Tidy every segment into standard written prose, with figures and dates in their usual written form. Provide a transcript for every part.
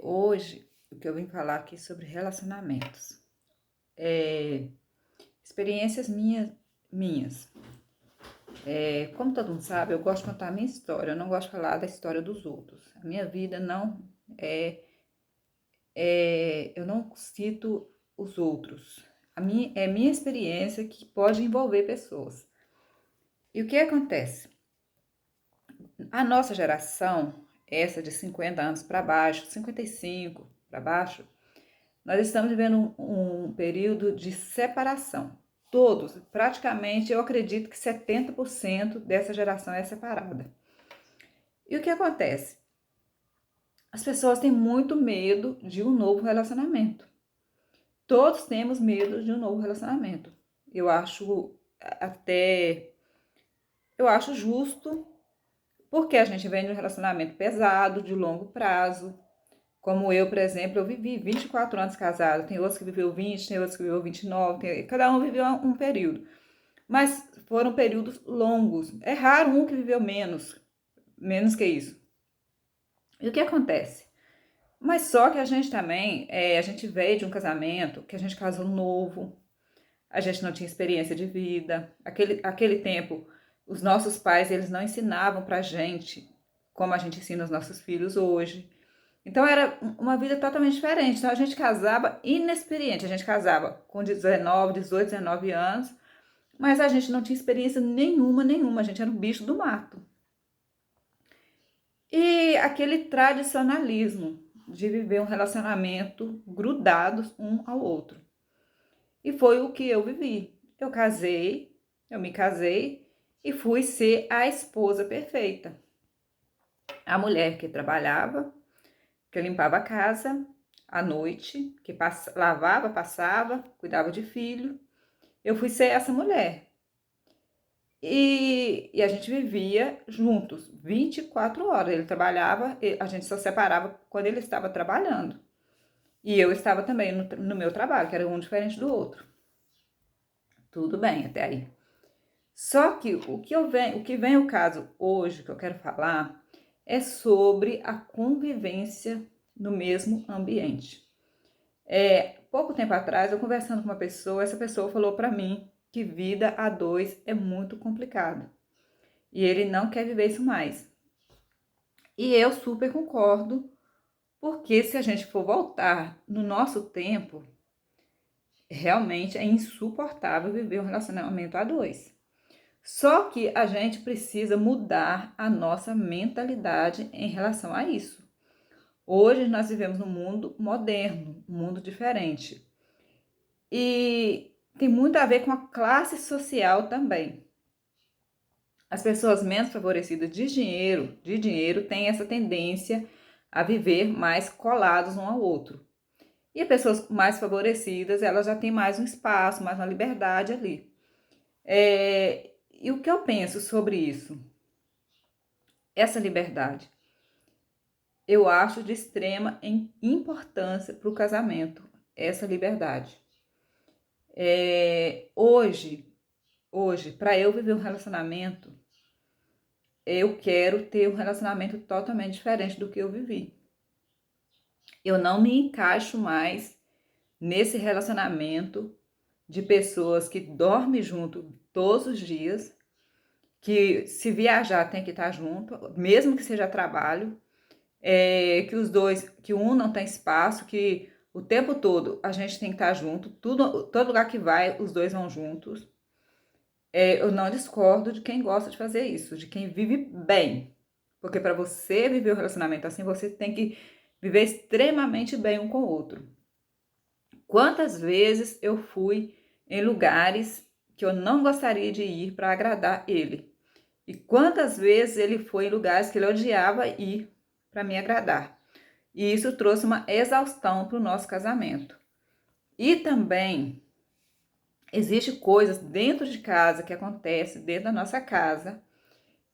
Hoje, o que eu vim falar aqui sobre relacionamentos. É, experiências minhas. Como todo mundo sabe, eu gosto de contar a minha história, eu não gosto de falar da história dos outros. A minha vida não é, eu não cito os outros. É minha experiência que pode envolver pessoas. E o que acontece? A nossa geração, essa de 50 anos para baixo, 55 para baixo, nós estamos vivendo um período de separação. Todos, praticamente, eu acredito que 70% dessa geração é separada. E o que acontece? As pessoas têm muito medo de um novo relacionamento. Todos temos medo de um novo relacionamento. Eu acho até, eu acho justo, porque a gente vem de um relacionamento pesado, de longo prazo. Como eu, por exemplo, eu vivi 24 anos casada, tem outros que viveu 20, tem outros que viveu 29, cada um viveu um período. Mas foram períodos longos. É raro um que viveu menos que isso. E o que acontece? Mas só que a gente também, a gente veio de um casamento, que a gente casou novo, a gente não tinha experiência de vida. Aquele tempo, os nossos pais, eles não ensinavam pra gente como a gente ensina os nossos filhos hoje. Então era uma vida totalmente diferente. Então a gente casava inexperiente, a gente casava com 19, 18, 19 anos, mas a gente não tinha experiência nenhuma, a gente era um bicho do mato. E aquele tradicionalismo de viver um relacionamento grudados um ao outro. E foi o que eu vivi. Eu me casei e fui ser a esposa perfeita. A mulher que trabalhava, que limpava a casa à noite, que lavava, passava, cuidava de filho. Eu fui ser essa mulher. E a gente vivia juntos, 24 horas. Ele trabalhava, a gente só separava quando ele estava trabalhando. E eu estava também no meu trabalho, que era um diferente do outro. Tudo bem até aí. Só que o que vem o caso hoje, que eu quero falar, é sobre a convivência no mesmo ambiente. Pouco tempo atrás, eu conversando com uma pessoa, essa pessoa falou para mim que vida a dois é muito complicado. E ele não quer viver isso mais. E eu super concordo, porque se a gente for voltar no nosso tempo, realmente é insuportável viver um relacionamento a dois. Só que a gente precisa mudar a nossa mentalidade em relação a isso. Hoje nós vivemos num mundo moderno, um mundo diferente. E tem muito a ver com a classe social também. As pessoas menos favorecidas de dinheiro têm essa tendência a viver mais colados um ao outro. E as pessoas mais favorecidas, elas já têm mais um espaço, mais uma liberdade ali. E o que eu penso sobre isso? Essa liberdade, eu acho de extrema importância para o casamento, essa liberdade. Hoje, para eu viver um relacionamento, eu quero ter um relacionamento totalmente diferente do que eu vivi. Eu não me encaixo mais nesse relacionamento de pessoas que dormem junto todos os dias, que se viajar tem que estar junto, mesmo que seja trabalho, que os dois, que um não tem espaço, que o tempo todo a gente tem que estar junto, todo lugar que vai, os dois vão juntos. Eu não discordo de quem gosta de fazer isso, de quem vive bem. Porque para você viver um relacionamento assim, você tem que viver extremamente bem um com o outro. Quantas vezes eu fui em lugares que eu não gostaria de ir para agradar ele? E quantas vezes ele foi em lugares que ele odiava ir para me agradar? E isso trouxe uma exaustão para o nosso casamento. E também existe coisas dentro de casa que acontece dentro da nossa casa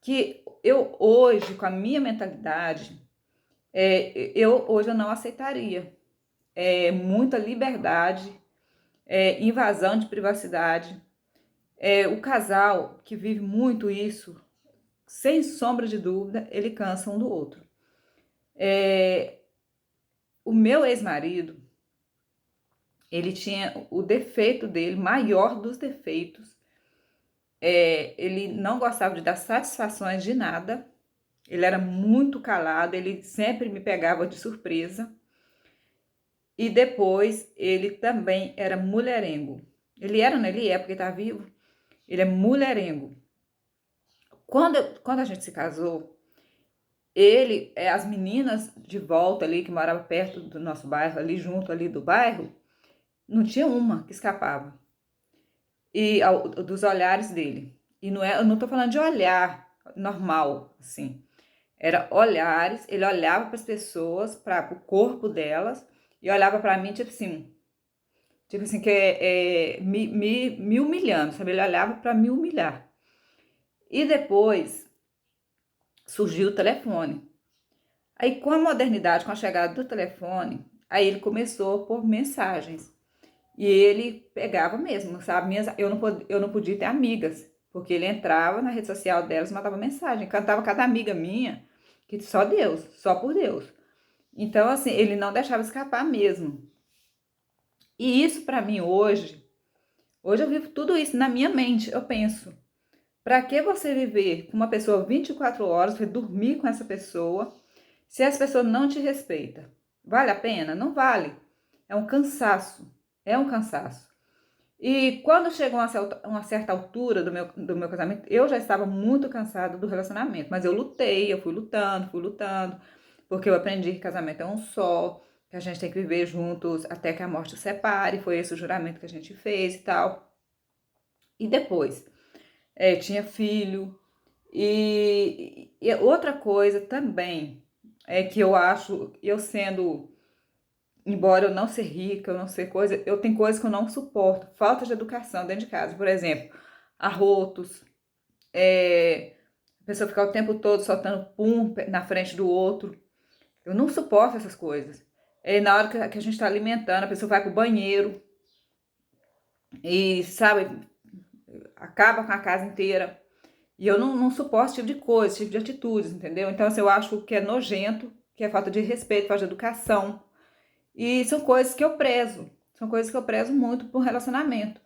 que eu hoje, com a minha mentalidade, hoje eu não aceitaria. Muita liberdade, invasão de privacidade. O casal que vive muito isso, sem sombra de dúvida, ele cansa um do outro. o meu ex-marido, ele tinha o defeito dele, maior dos defeitos. Ele não gostava de dar satisfações de nada. Ele era muito calado, ele sempre me pegava de surpresa. E depois, ele também era mulherengo. Ele era, né? Ele é, porque tá vivo. Ele é mulherengo. Quando a gente se casou, as meninas de volta ali, que moravam perto do nosso bairro, ali junto ali do bairro, não tinha uma que escapava. Dos olhares dele. E não é, eu não tô falando de olhar normal, assim. Era olhares, ele olhava para as pessoas, para o corpo delas, e olhava para mim, tipo assim, me humilhando, sabe? Ele olhava para me humilhar. E depois surgiu o telefone. Aí, com a modernidade, com a chegada do telefone, aí ele começou por mensagens. E ele pegava mesmo, sabe? Eu não podia ter amigas, porque ele entrava na rede social delas e mandava mensagem. Cantava cada amiga minha, que só Deus, só por Deus. Então, assim, ele não deixava escapar mesmo. E isso para mim hoje eu vivo tudo isso na minha mente. Eu penso, para que você viver com uma pessoa 24 horas, você dormir com essa pessoa, se essa pessoa não te respeita? Vale a pena? Não vale. É um cansaço. É um cansaço. E quando chegou uma certa altura do meu casamento, eu já estava muito cansada do relacionamento, mas eu fui lutando, porque eu aprendi que casamento é um só, que a gente tem que viver juntos até que a morte os separe, foi esse o juramento que a gente fez e tal. E depois, tinha filho, e outra coisa também, é que eu acho, embora eu não ser rica, eu não ser coisa, eu tenho coisas que eu não suporto. Falta de educação dentro de casa. Por exemplo, arrotos, a pessoa ficar o tempo todo soltando pum na frente do outro. Eu não suporto essas coisas. Na hora que a gente está alimentando, a pessoa vai pro banheiro e, sabe, acaba com a casa inteira. E eu não suporto esse tipo de coisa, esse tipo de atitudes, entendeu? Então, assim, eu acho que é nojento, que é falta de respeito, falta de educação. E são coisas que eu prezo. São coisas que eu prezo muito para um relacionamento.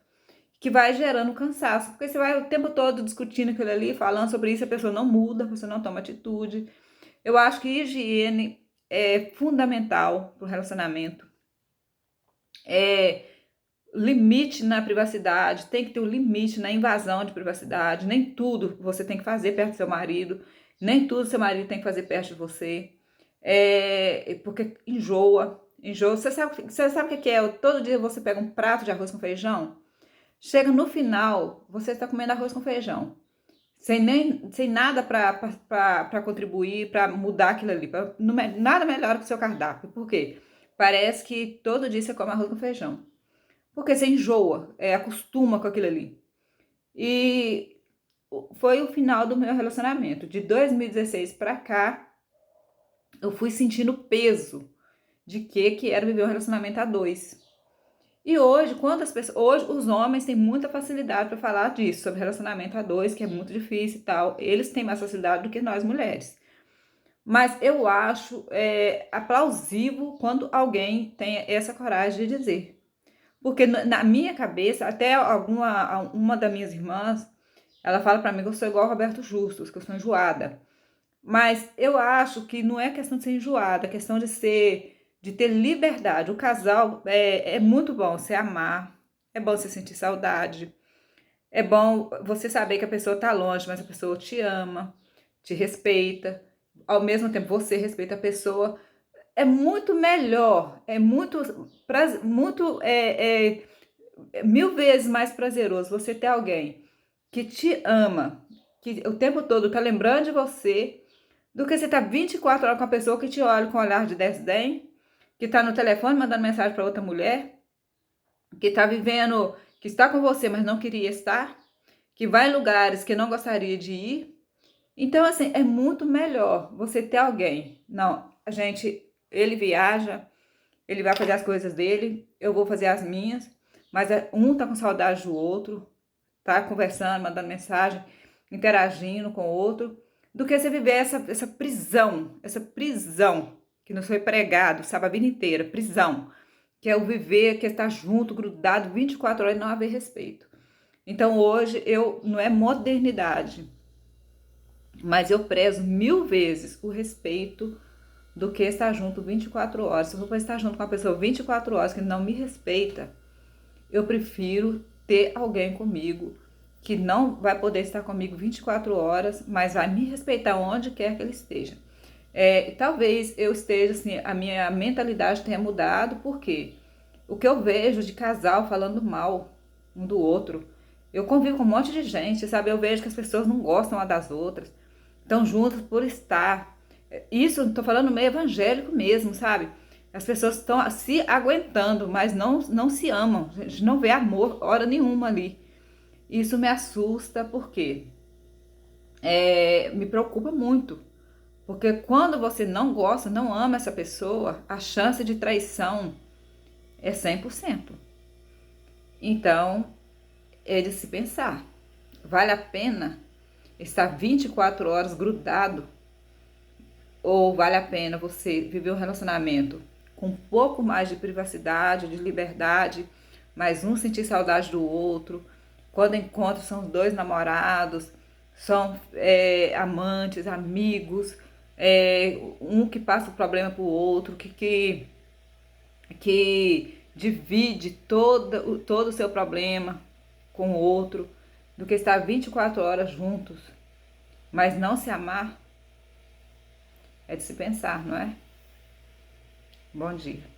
Que vai gerando cansaço. Porque você vai o tempo todo discutindo aquilo ali, falando sobre isso, a pessoa não muda, a pessoa não toma atitude. Eu acho que higiene é fundamental para o relacionamento. Limite na privacidade, tem que ter um limite na invasão de privacidade. Nem tudo você tem que fazer perto do seu marido, nem tudo seu marido tem que fazer perto de você. Porque enjoa. Enjoa. Você sabe o que é? Todo dia você pega um prato de arroz com feijão, chega no final, você está comendo arroz com feijão. Sem nada para contribuir, para mudar aquilo ali. Nada melhor que o seu cardápio. Por quê? Parece que todo dia você come arroz com feijão. Porque você enjoa, acostuma com aquilo ali. E foi o final do meu relacionamento. De 2016 para cá, eu fui sentindo o peso de que era viver um relacionamento a dois. E hoje, hoje os homens têm muita facilidade para falar disso, sobre relacionamento a dois, que é muito difícil e tal. Eles têm mais facilidade do que nós mulheres. Mas eu acho aplausível quando alguém tem essa coragem de dizer. Porque na minha cabeça, até uma das minhas irmãs, ela fala para mim que eu sou igual ao Roberto Justus, que eu sou enjoada. Mas eu acho que não é questão de ser enjoada, é questão de ter liberdade. O casal é muito bom você amar, é bom você sentir saudade, é bom você saber que a pessoa tá longe, mas a pessoa te ama, te respeita. Ao mesmo tempo, você respeita a pessoa. É muito melhor, é mil vezes mais prazeroso você ter alguém que te ama, que o tempo todo tá lembrando de você, do que você tá 24 horas com a pessoa que te olha com um olhar de desdém, que tá no telefone mandando mensagem para outra mulher, que tá vivendo, que está com você, mas não queria estar, que vai em lugares que não gostaria de ir. Então, assim, é muito melhor você ter alguém. Não, ele viaja, ele vai fazer as coisas dele, eu vou fazer as minhas, mas um tá com saudade do outro, tá conversando, mandando mensagem, interagindo com o outro, do que você viver essa prisão que nos foi pregado, sabe, a vida inteira, prisão, que é o viver, que é estar junto, grudado 24 horas e não haver respeito. Então hoje eu não é modernidade, mas eu prezo 1000 vezes o respeito do que estar junto 24 horas. Se eu for estar junto com uma pessoa 24 horas que não me respeita, eu prefiro ter alguém comigo que não vai poder estar comigo 24 horas, mas vai me respeitar onde quer que ele esteja. Talvez eu esteja assim, a minha mentalidade tenha mudado, porque o que eu vejo de casal falando mal um do outro, eu convivo com um monte de gente, sabe? Eu vejo que as pessoas não gostam uma das outras, estão juntas por estar. Isso, estou falando meio evangélico mesmo, sabe? As pessoas estão se aguentando, mas não se amam. A gente não vê amor hora nenhuma ali. Isso me assusta, porque me preocupa muito. Porque quando você não gosta, não ama essa pessoa, a chance de traição é 100%. Então, é de se pensar. Vale a pena estar 24 horas grudado? Ou vale a pena você viver um relacionamento com um pouco mais de privacidade, de liberdade, mas um sentir saudade do outro? Quando encontram, são os dois namorados, são amantes, amigos, um que passa o problema para o outro, que divide todo o seu problema com o outro, do que estar 24 horas juntos, mas não se amar. É de se pensar, não é? Bom dia.